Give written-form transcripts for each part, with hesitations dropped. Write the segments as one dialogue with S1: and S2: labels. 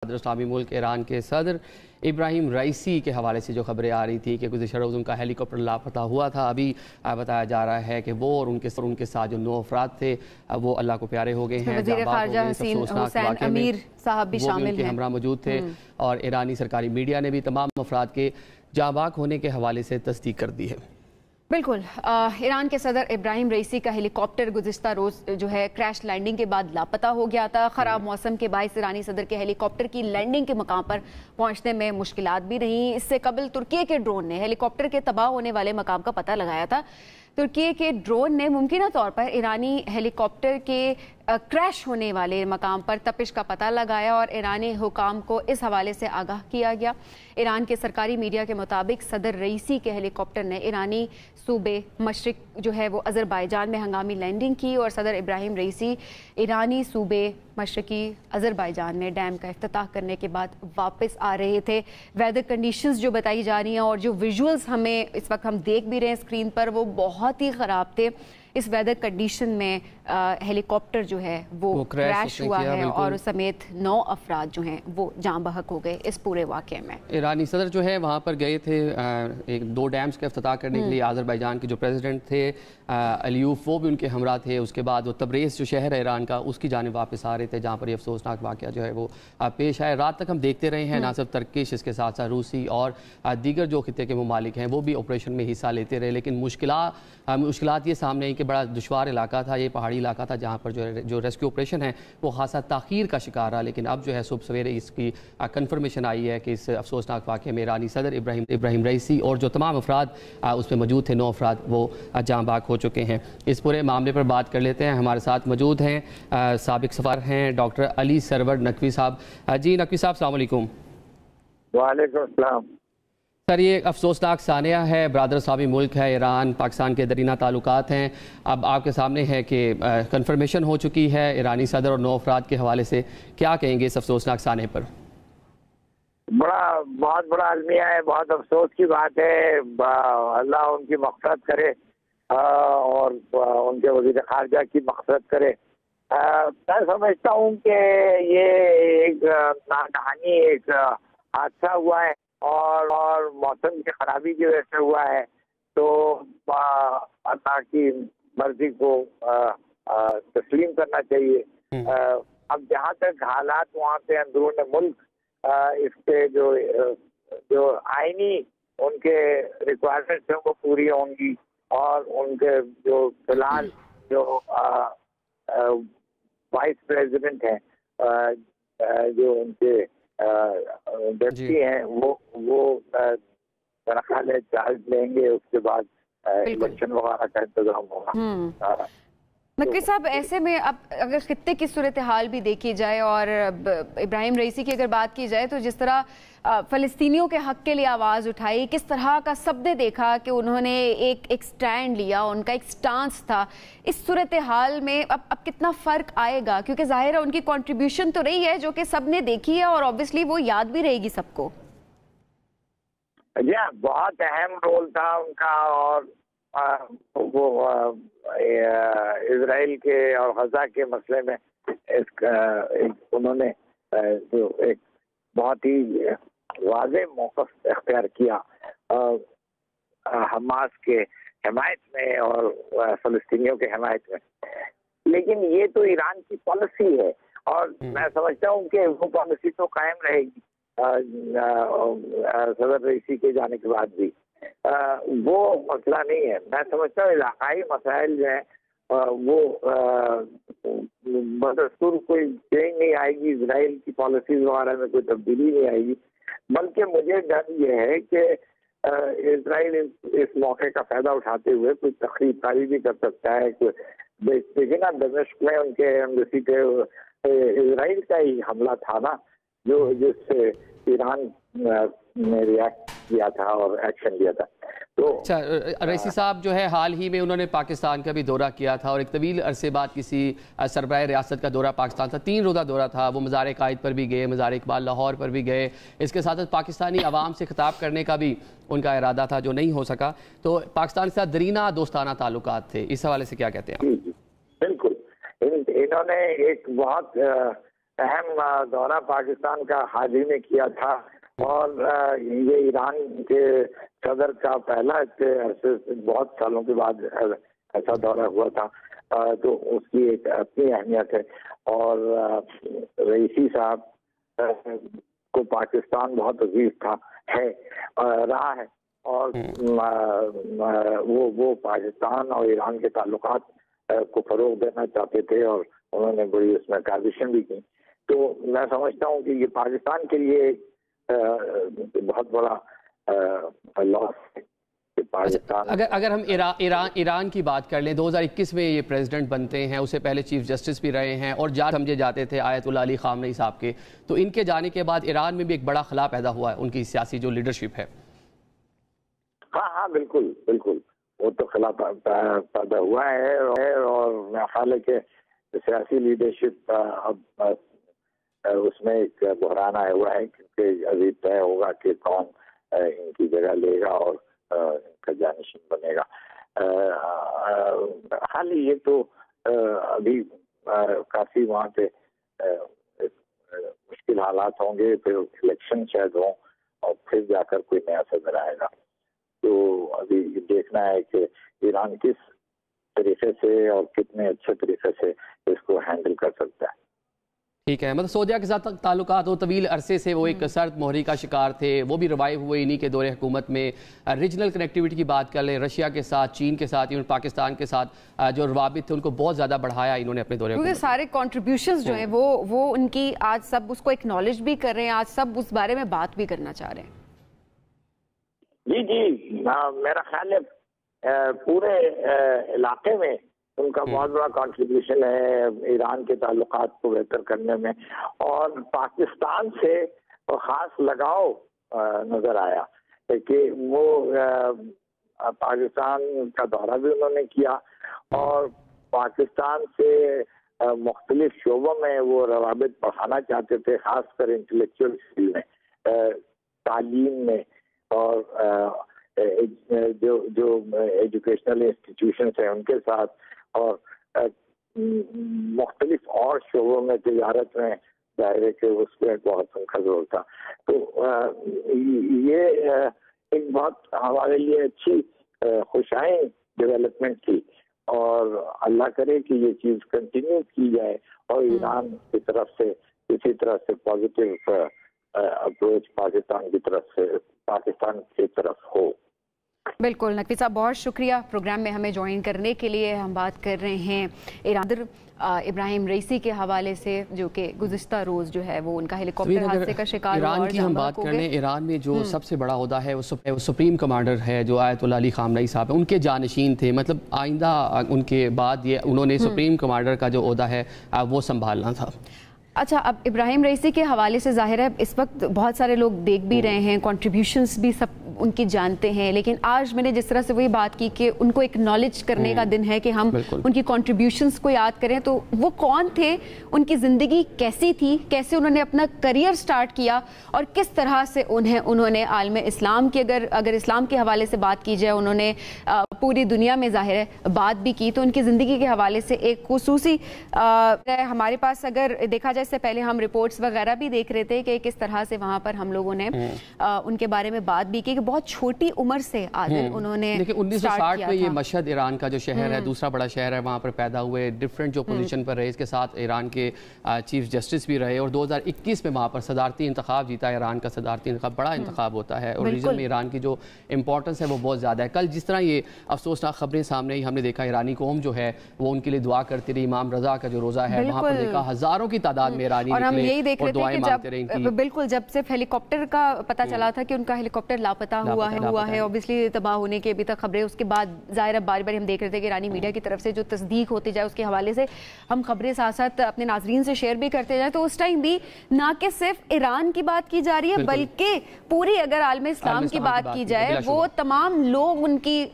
S1: اسلامی ملک ایران کے صدر ابراہیم رئیسی کے حوالے سے جو خبریں آ رہی تھی کہ گزشتہ روز ان کا ہیلی کاپٹر لاپتہ ہوا تھا، ابھی بتایا جا رہا ہے کہ وہ اور ان کے ساتھ جو 9 افراد تھے وہ اللہ کو پیارے ہو گئے ہیں۔
S2: وزیر خارجہ حسین امیر صاحب بھی شامل ہیں،
S1: ان کے ہمراہ موجود تھے اور ایرانی سرکاری میڈیا نے بھی تمام افراد کے جاں بحق ہونے کے حوالے سے تصدیق کر دی ہے۔
S2: بالکل، ایران کے صدر ابراہیم رئیسی کا ہیلی کاپٹر گزشتہ روز جو ہے کریش لینڈنگ کے بعد لاپتہ ہو گیا تھا۔ خراب موسم کے باعث ایرانی صدر کے ہیلی کاپٹر کی لینڈنگ کے مقام پر پہنچنے میں مشکلات بھی رہیں۔ اس سے قبل ترکی کے ڈرون نے ہیلی کاپٹر کے تباہ ہونے والے مقام کا پتہ لگایا تھا۔ ترکی کے ڈرون نے ممکنہ طور پر ایرانی ہیلی کاپٹر کے کریش ہونے والے مقام پر تپش کا پتہ لگایا اور ایرانی حکام کو اس حوالے سے آگاہ کیا گیا۔ ایران کے سرکاری میڈیا کے مطابق صدر رئیسی کے ہیلی کاپٹر نے ایرانی صوبے مشرق جو ہے وہ آذربائیجان میں ہنگامی لینڈنگ کی اور صدر ابراہیم رئیسی ایرانی صوبے مشرقی آذربائیجان میں ڈیم کا افتتاح کرنے کے بعد واپس آ رہے تھے۔ ویدر کنڈیشنز جو بتائی جا رہی ہیں اور جو ویژولز ہمیں اس وقت ہم دیکھ بھی رہے ہیں اسکرین پر وہ بہت ہی خراب تھے۔ اس ویدر کنڈیشن میں ہیلی کاپٹر جو ہے وہ کریش ہوا ہے اور سمیت 9 افراد جو ہیں وہ جاں بحق ہو گئے اس پورے واقعے میں۔
S1: ایرانی صدر جو ہے وہاں پر گئے تھے 2 ڈیمز کا افتتاح کرنے کے لیے۔ آذربائیجان کے جو پریزیڈنٹ تھے الیوف وہ بھی ان کے ہمراہ تھے۔ اس کے بعد وہ تبریز جو شہر ہے ایران کا اس کی جانب واپس آ رہے تھے جہاں پر یہ افسوسناک واقعہ جو ہے وہ پیش آئے۔ رات تک ہم دیکھتے رہے ہیں نہ صرف ترکش اس کے ساتھ ساتھ روسی اور دیگر جو خطے کے ممالک ہیں وہ بھی آپریشن میں حصہ لیتے رہے، لیکن مشکلات یہ سامنے آئی کہ بڑا دشوار علاقہ تھا، یہ پہاڑی علاقہ تھا جہاں پر جو ریسکیو آپریشن ہے وہ خاصا تاخیر کا شکار رہا، لیکن اب جو ہے صبح سویرے اس کی کنفرمیشن آئی ہے کہ اس افسوسناک واقعے میں ایرانی صدر ابراہیم رئیسی اور جو تمام افراد اس میں موجود تھے 9 افراد وہ جاں بحق ہو چکے ہیں۔ اس پورے معاملے پر بات کر لیتے ہیں، ہمارے ساتھ موجود ہیں سابق سفیر ہیں ڈاکٹر علی سرور نقوی صاحب۔ جی نقوی صاحب السلام علیکم۔
S3: وعلیکم السلام۔
S1: سر یہ ایک افسوسناک سانحہ ہے، برادر اسلامی ملک ہے ایران پاکستان کے درینہ تعلقات ہیں، اب آپ کے سامنے ہے کہ کنفرمیشن ہو چکی ہے ایرانی صدر اور 9 افراد کے حوالے سے، کیا کہیں گے اس افسوسناک سانحے پر؟
S3: بہت بڑا المیہ ہے، بہت افسوس کی بات ہے، اللہ ان کی مغفرت کرے اور ان کے وزیر خارجہ کی مغفرت کرے۔ میں سمجھتا ہوں کہ یہ ایک ناگہانی ایک حادثہ ہوا ہے اور موسم کی خرابی کی وجہ سے ہوا ہے، تو اللہ کی مرضی کو تسلیم کرنا چاہیے۔ اب جہاں تک حالات وہاں پہ اندرون ملک اس کے جو آئینی ان کے ریکوائرمنٹس ہیں وہ پوری ہوں گی اور ان کے جو فی الحال جو وائس پریزیڈنٹ ہیں جو ان کے ڈپٹی ہیں وہ میرا خیال ہے چارج لیں گے، اس کے بعد الیکشن وغیرہ کا انتظام ہوگا۔
S2: نقوی صاحب ایسے میں اب اگر خطے کی صورتحال بھی دیکھی جائے اور ابراہیم رئیسی کی اگر بات کی جائے تو جس طرح فلسطینیوں کے حق کے لیے آواز اٹھائی، کس طرح کا سب نے دیکھا کہ انہوں نے ایک سٹینڈ لیا، ان کا ایک سٹانس تھا، اس صورتحال میں اب کتنا فرق آئے گا؟ کیونکہ ظاہر ہے ان کی کنٹریبیوشن تو رہی ہے جو کہ سب نے دیکھی ہے اور اوبویسلی وہ یاد بھی رہے گی سب کو۔
S3: جی بہت اہم رول تھا ان کا، اور وہ اسرائیل کے اور غزہ کے مسئلے میں انہوں نے جو ایک بہت ہی واضح موقف اختیار کیا حماس کے حمایت میں اور فلسطینیوں کے حمایت میں، لیکن یہ تو ایران کی پالیسی ہے اور میں سمجھتا ہوں کہ وہ پالیسی تو قائم رہے گی صدر رئیسی کے جانے کے بعد بھی۔ وہ مسئلہ نہیں ہے، میں سمجھتا ہوں علاقائی مسائل جو ہیں وہ بدستور کوئی چینج نہیں آئے گی، اسرائیل کی پالیسیز وغیرہ میں کوئی تبدیلی نہیں آئے گی، بلکہ مجھے ڈر یہ ہے کہ اسرائیل اس موقع کا فائدہ اٹھاتے ہوئے کوئی تخریب کاری بھی کر سکتا ہے۔ دیکھیں نا دمشق میں ان کے ایمبیسی پہ اسرائیل کا ہی حملہ تھا نا جس سے ایران نے ریاکٹ کیا تھا اور ایکشن لیا تھا۔
S1: اچھا رئیسی صاحب جو ہے حال ہی میں انہوں نے پاکستان کا بھی دورہ کیا تھا اور ایک طویل عرصے بعد کسی سربراہ ریاست کا دورہ پاکستان تھا، 3 روزہ دورہ تھا، وہ مزار قائد پر بھی گئے، مزار اقبال لاہور پر بھی گئے، اس کے ساتھ پاکستانی عوام سے خطاب کرنے کا بھی ان کا ارادہ تھا جو نہیں ہو سکا، تو پاکستان کے ساتھ درینہ دوستانہ تعلقات تھے، اس حوالے سے کیا کہتے ہیں؟
S3: جی بالکل، انہوں نے ایک بہت اہم دورہ پاکستان کا حال ہی میں کیا تھا، اور یہ ایران کے صدر کا پہلا بہت سالوں کے بعد ایسا دورہ ہوا تھا، تو اس کی ایک اپنی اہمیت ہے. اور رئیسی صاحب کو پاکستان بہت عزیز تھا، رہا ہے، اور وہ پاکستان اور ایران کے تعلقات کو فروغ دینا چاہتے تھے، اور انہوں نے بڑی اس میں کاوشیں بھی کی. تو میں سمجھتا ہوں کہ یہ پاکستان کے لیے بہت بڑا لاس ہے.
S1: اگر ہم ایران کی بات کر لیں، 2021 میں یہ پریزیڈنٹ بنتے ہیں، اس سے پہلے چیف جسٹس بھی رہے ہیں اور جا سمجھے جاتے تھے آیت اللہ علی خامنئی صاحب کے، تو ان کے جانے کے بعد ایران میں بھی ایک بڑا خلا پیدا ہوا ہے، ان کی سیاسی جو لیڈرشپ ہے.
S3: ہاں بالکل بالکل، وہ تو خلا پیدا ہوا ہے، اور میرا خیال ہے کہ سیاسی لیڈرشپ اب اس میں ایک بحران آیا ہوا ہے، کیونکہ ابھی طے ہوگا کہ کون ان کی جگہ لے گا اور ان کا جانشین بنے گا. حال یہ تو ابھی کافی وہاں پہ مشکل حالات ہوں گے، پھر الیکشن شاید ہوں، اور پھر جا کر کوئی نیا صدر آئے گا. تو ابھی دیکھنا ہے کہ ایران کس طریقے سے اور کتنے اچھے طریقے سے اس کو ہینڈل کر سکتا ہے.
S1: ٹھیک ہے، مطلب سعودیہ کے ساتھ تعلقات وہ طویل عرصے سے وہ ایک سرد مہری کا شکار تھے، وہ بھی ریوائیو ہوئے انہی کے دور حکومت میں. ریجنل کنیکٹیوٹی کی بات کر لیں، رشیا کے ساتھ، چین کے ساتھ، ایون پاکستان کے ساتھ جو روابط تھے ان کو بہت زیادہ بڑھایا انہوں نے اپنے دور حکومت.
S2: کیونکہ سارے کنٹریبیوشنز جو ہیں وہ ان کی آج سب اس کو ایکنالج بھی کر رہے ہیں، آج سب اس بارے میں بات بھی کرنا چاہ رہے ہیں.
S3: جی میرا خیال ہے پورے علاقے میں ان کا بہت بڑا کنٹریبیوشن ہے ایران کے تعلقات کو بہتر کرنے میں، اور پاکستان سے خاص لگاؤ نظر آیا کہ وہ پاکستان کا دورہ بھی انہوں نے کیا، اور پاکستان سے مختلف شعبوں میں وہ روابط بڑھانا چاہتے تھے، خاص کر انٹلیکچوئل فیلڈ میں، تعلیم میں، اور جو ایجوکیشنل انسٹیٹیوشنس ہیں ان کے ساتھ، اور مختلف اور شعبوں میں، تجارت میں ظاہر ہے کہ اس پہ بہت ان کا زور تھا. تو یہ ایک بہت ہمارے لیے اچھی خوشائن ڈیولپمنٹ تھی، اور اللہ کرے کہ یہ چیز کنٹینیو کی جائے، اور ایران کی طرف سے اسی طرح سے پازیٹیو اپروچ پاکستان کی طرف ہو.
S2: بالکل نقوی صاحب، بہت شکریہ پروگرام میں ہمیں جوائن کرنے کے لیے. ہم بات کر رہے ہیں ایران ابراہیم رئیسی کے حوالے سے، جو کہ گزشتہ روز جو ہے وہ ان کا ہیلی کاپٹر حادثے کا شکار ہوا.
S1: ایران کی ہم بات کر رہے ہیں، ایران میں جو سب سے بڑا عہدہ ہے وہ سپریم کمانڈر ہے جو آیت اللہ علی خامنئی صاحب ہیں، ان کے جانشین تھے. مطلب آئندہ ان کے بعد یہ انہوں نے سپریم کمانڈر کا جو عہدہ ہے وہ سنبھالنا تھا.
S2: اچھا، اب ابراہیم رئیسی کے حوالے سے ظاہر ہے اس وقت بہت سارے لوگ دیکھ بھی رہے ہیں، کنٹریبیوشنز بھی سب ان کی جانتے ہیں، لیکن آج میں نے جس طرح سے وہی بات کی کہ ان کو ایکنالج کرنے کا دن ہے کہ ہم ان کی کنٹریبیوشنز کو یاد کریں. تو وہ کون تھے، ان کی زندگی کیسی تھی، کیسے انہوں نے اپنا کریئر سٹارٹ کیا، اور کس طرح سے انہوں نے عالم اسلام کی اگر اسلام کے حوالے سے بات کی جائے، انہوں نے پوری دنیا میں ظاہر ہے بات بھی کی. تو ان کی زندگی کے حوالے سے ایک خصوصی ہمارے پاس اگر دیکھا جائے، اس سے پہلے ہم رپورٹس وغیرہ بھی دیکھ رہے تھے کہ کس طرح سے وہاں پر ہم لوگوں نے ان کے بارے میں بات بھی کی کہ بہت چھوٹی عمر سے عادل انہوں نے.
S1: لیکن 1960 میں یہ مشہد ایران کا جو شہر ہے، دوسرا بڑا شہر ہے، وہاں پر پیدا ہوئے، ڈیفرنٹ جو پوزیشن پر رہے، اس کے ساتھ ایران کے چیف جسٹس بھی رہے، اور 2021 میں وہاں پر صدارتی انتخاب جیتا. ایران کا صدارتی انتخاب بڑا انتخاب ہوتا ہے، اور ریجن میں ایران کی جو امپورٹنس ہے وہ بہت زیادہ ہے. کل جس طرح یہ افسوسناک خبریں سامنے آئی، ہم نے دیکھا ایرانی قوم جو ہے وہ ان کے لیے دعا کرتی رہی. امام رضا کا جو روزہ ہے وہاں پر دیکھا ہزاروں کی تعداد میں ایرانی
S2: اور ہم یہی دیکھ رہے تھے کہ بالکل جب صرف ہیلی کاپٹر کا پتہ چلا تھا کہ ان کا ہیلی کاپٹر لاپتہ ہوا ہے اوبیسلی تباہ ہونے کی ابھی تک خبریں. اس کے بعد ظاہر بار بار ہم دیکھ رہے تھے کہ ایرانی میڈیا کی طرف سے جو تصدیق ہوتی جائے اس کے حوالے سے ہم خبریں ساتھ ساتھ اپنے ناظرین سے شیئر بھی کرتے جائیں. تو اس ٹائم بھی نہ کہ صرف ایران کی بات کی جا رہی ہے، بلکہ پوری اگر عالم اسلام کی بات کی جائے، وہ تمام لوگ ان کی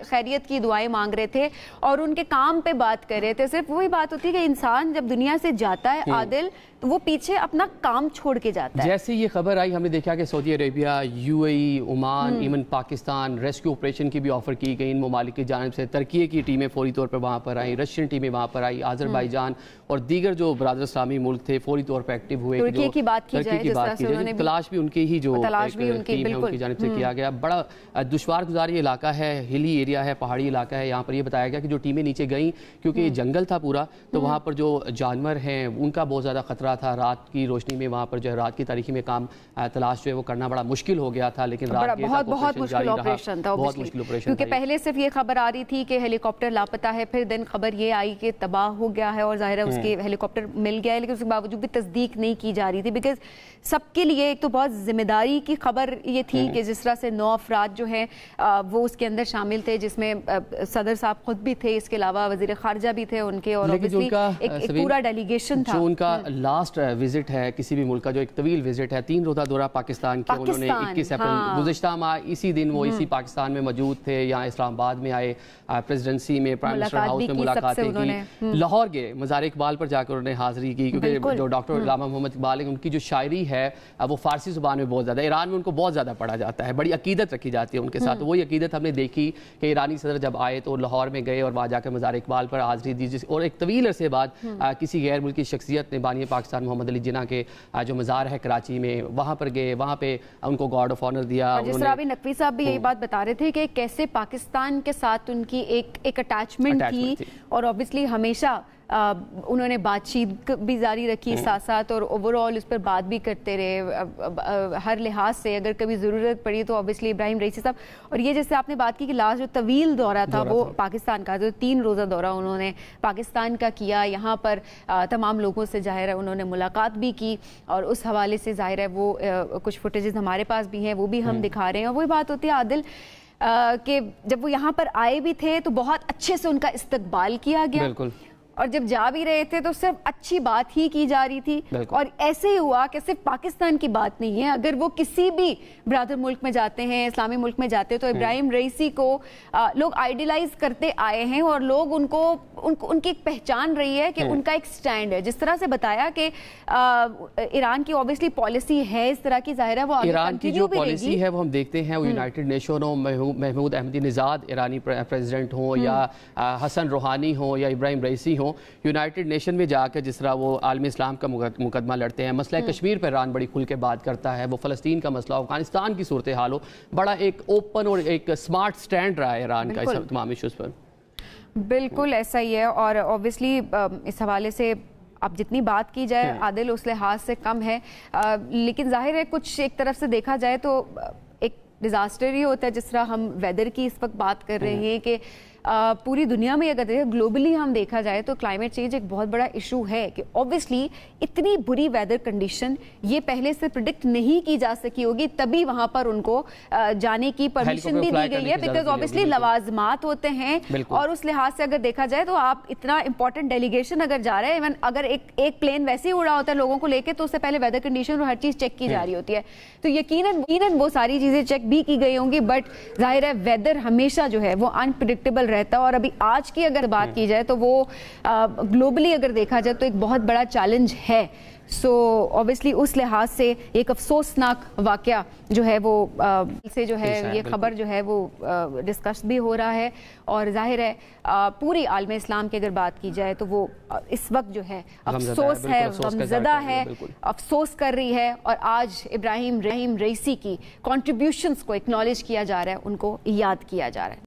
S2: خیریت کی دعائیں مانگ رہے تھے اور ان کے کام پہ بات کر رہے تھے. صرف وہی بات ہوتی ہے کہ انسان جب دنیا سے جاتا ہے عادل، تو وہ پیچھے اپنا کام چھوڑ کے جاتا ہے.
S1: جیسے یہ خبر آئی ہم نے دیکھا کہ سعودی عربیہ، UAE، عمان، ایون پاکستان ریسکیو آپریشن کی بھی آفر کی گئی ان ممالک کی جانب سے. ترکی کی ٹیمیں فوری طور پر وہاں پر آئیں، رشین ٹیمیں وہاں پر آئی، آذربائیجان اور دیگر جو برادر اسلامی ملک تھے فوری طور پر ایکٹیو ہوئے.
S2: ترکی کی بات کی جائے،
S1: تلاش بھی ان کی ہی جو ٹیم ہے ان کی جانب سے کیا گیا. بڑا دشوار گزار یہ علاقہ ہے، ہلی ایریا ہے، پہاڑی علاقہ ہے. یہاں پر یہ بتایا گیا کہ جو ٹیمیں نیچے گئیں کیونکہ یہ جنگل تھا پورا، تو وہاں پر جو جانور ہیں ان کا بہت زیادہ خطرہ تھا. رات کی روشنی میں وہاں پر جو ہے رات کی تاریکی میں کام تلاش جو ہے وہ کرنا بڑا مشکل ہو گیا تھا. لیکن
S2: بہت مشکل آپریشن تھا کیونکہ پہلے صرف یہ خبر آ رہی تھی کہ ہیلی کاپٹر لاپتہ ہے، پھر دن خبر یہ آئی کہ تباہ ہو گیا ہے اور ظاہر ہے اس کے ہیلی کاپٹر مل گیا ہے، لیکن اس کے باوجود بھی تصدیق نہیں کی جا رہی تھی. بیکاز سب کے لیے ایک تو بہت ذمہ داری کی خبر یہ تھی کہ جس طرح سے 9 افراد جو ہیں وہ اس کے اندر شامل تھے، جس میں صدر صاحب خود بھی تھے، اس کے علاوہ وزیر خارجہ بھی تھے ان کے، اور ایک پورا ڈیلیگیشن تھا.
S1: جو ان کا لاسٹ وزٹ ہے کسی بھی ملک کا، جو ایک طویل وزٹ ہے، 3 روزہ دورہ پاکستان کیا انہوں نے 21 اپریل گزشتہ ماہ اسی دن وہ اسی پاکستان میں موجود تھے. یہاں اسلام آباد میں آئے، پریزیڈنسی میں پرائم منسٹر ہاؤس میں ملاقاتیں کی، لاہور گئے، مزار اقبال پر جا کر انہوں نے حاضری کی کیونکہ جو ڈاکٹر علامہ محمد اقبال ہیں ان کی جو شاعری ہے وہ فارسی زبان میں بہت زیادہ، ایران میں ان کو بہت زیادہ پڑھا جاتا ہے، بڑی عقیدت رکھی جاتی ہے ان کے ساتھ. وہی عقیدت ہم نے دیکھی کہ ایرانی صدر جب آئے تو لاہور میں گئے اور وہاں جا کے مزار اقبال پر حاضری دی، اور ایک طویل عرصے بعد کسی غیر ملکی شخصیت نے بانی پاکستان محمد علی جناح کے جو مزار ہے کراچی میں وہاں پر گئے، وہاں پہ ان کو گارڈ آف آنر دیا.
S2: جس طرح ابھی نقوی صاحب بھی یہی بات بتا رہے تھے کہ کیسے پاکستان کے ساتھ ان کی ایک اٹیچمنٹ تھی، اور obviously ہمیشہ انہوں نے بات چیت بھی جاری رکھی ساتھ ساتھ، اور اوورآل اس پر بات بھی کرتے رہے ہر لحاظ سے. اگر کبھی ضرورت پڑی تو obviously ابراہیم رئیسی صاحب، اور یہ جیسے آپ نے بات کی کہ لاسٹ جو طویل دورہ تھا وہ پاکستان کا، جو 3 روزہ دورہ انہوں نے پاکستان کا کیا، یہاں پر تمام لوگوں سے ظاہر ہے انہوں نے ملاقات بھی کی، اور اس حوالے سے ظاہر ہے وہ کچھ فوٹیجز ہمارے پاس بھی ہیں وہ بھی ہم دکھا رہے ہیں. اور وہی بات ہوتی ہے عادل کہ جب وہ یہاں پر آئے بھی تھے تو بہت اچھے سے ان کا استقبال کیا گیا، اور جب جا بھی رہے تھے تو صرف اچھی بات ہی کی جا رہی تھی. اور ایسے ہی ہوا کہ صرف پاکستان کی بات نہیں ہے، اگر وہ کسی بھی برادر ملک میں جاتے ہیں، اسلامی ملک میں جاتے ہیں، تو ابراہیم رئیسی کو لوگ آئیڈیلائز کرتے آئے ہیں، اور لوگ ان کی ایک پہچان رہی ہے کہ ان کا ایک سٹینڈ ہے. جس طرح سے بتایا کہ ایران کی obviously پالیسی ہے اس طرح کی، ظاہر ہے وہ
S1: ایران کی جو پالیسی ہے وہ ہم دیکھتے ہیں، وہ یونائٹڈ نیشن ہو، محمود احمدی نژاد ایرانی پریزیڈنٹ ہوں، یا حسن روحانی ہوں، یا ابراہیم رئیسی ہوں، یونائٹڈ نیشن میں جا کے جس طرح وہ عالم اسلام کا مقدمہ لڑتے ہیں. مسئلہ کشمیر پر ایران بڑی کھل کے بات کرتا ہے، وہ فلسطین کا مسئلہ، افغانستان کی صورتحال ہو، بڑا ایک اوپن اور ایک سمارٹ سٹینڈ رہا ہے ایران کا اس تمام ایشوز پر.
S2: بالکل ایسا ہی ہے، اور obviously اس حوالے سے اب جتنی بات کی جائے عادل اس لحاظ سے کم ہے، لیکن ظاہر ہے کچھ ایک طرف سے دیکھا جائے تو ایک ڈیزاسٹر ہی ہوتا ہے. جس طرح ہم ویدر کی اس وقت بات کر رہے ہیں کہ پوری دنیا میں اگر گلوبلی ہم دیکھا جائے تو کلائمیٹ چینج ایک بہت بڑا ایشو ہے، کہ obviously اتنی بری ویدر کنڈیشن یہ پہلے سے پریڈکٹ نہیں کی جا سکی ہوگی، تبھی وہاں پر ان کو جانے کی پرمیشن بھی دی گئی ہے. بیکاز obviously لوازمات ہوتے ہیں، اور اس لحاظ سے اگر دیکھا جائے تو آپ اتنا امپورٹنٹ ڈیلیگیشن اگر جا رہا ہے، ایون اگر ایک پلین ویسے ہی اڑا ہوتا ہے لوگوں کو لے کے، تو اس سے پہلے ویدر کنڈیشن اور ہر چیز چیک کی جا رہی ہوتی ہے. تو یقیناً وہ ساری چیزیں چیک بھی کی گئی ہوں گی، بٹ ظاہر ہے ویدر ہمیشہ جو ہے وہ انپریڈکٹیبل رہتا ہے. اور ابھی آج کی اگر بات کی جائے تو وہ گلوبلی اگر دیکھا جائے تو ایک بہت بڑا چیلنج ہے. سو obviously اس لحاظ سے ایک افسوسناک واقعہ جو ہے وہ سے جو ہے یہ خبر جو ہے وہ ڈسکس بھی ہو رہا ہے، اور ظاہر ہے پوری عالم اسلام کی اگر بات کی جائے تو وہ اس وقت جو ہے افسوس ہے، غمزدہ ہے، افسوس کر رہی ہے. اور آج ابراہیم رئیسی کی کنٹریبیوشنز کو اکنالج کیا جا رہا ہے، ان کو یاد کیا جا رہا ہے.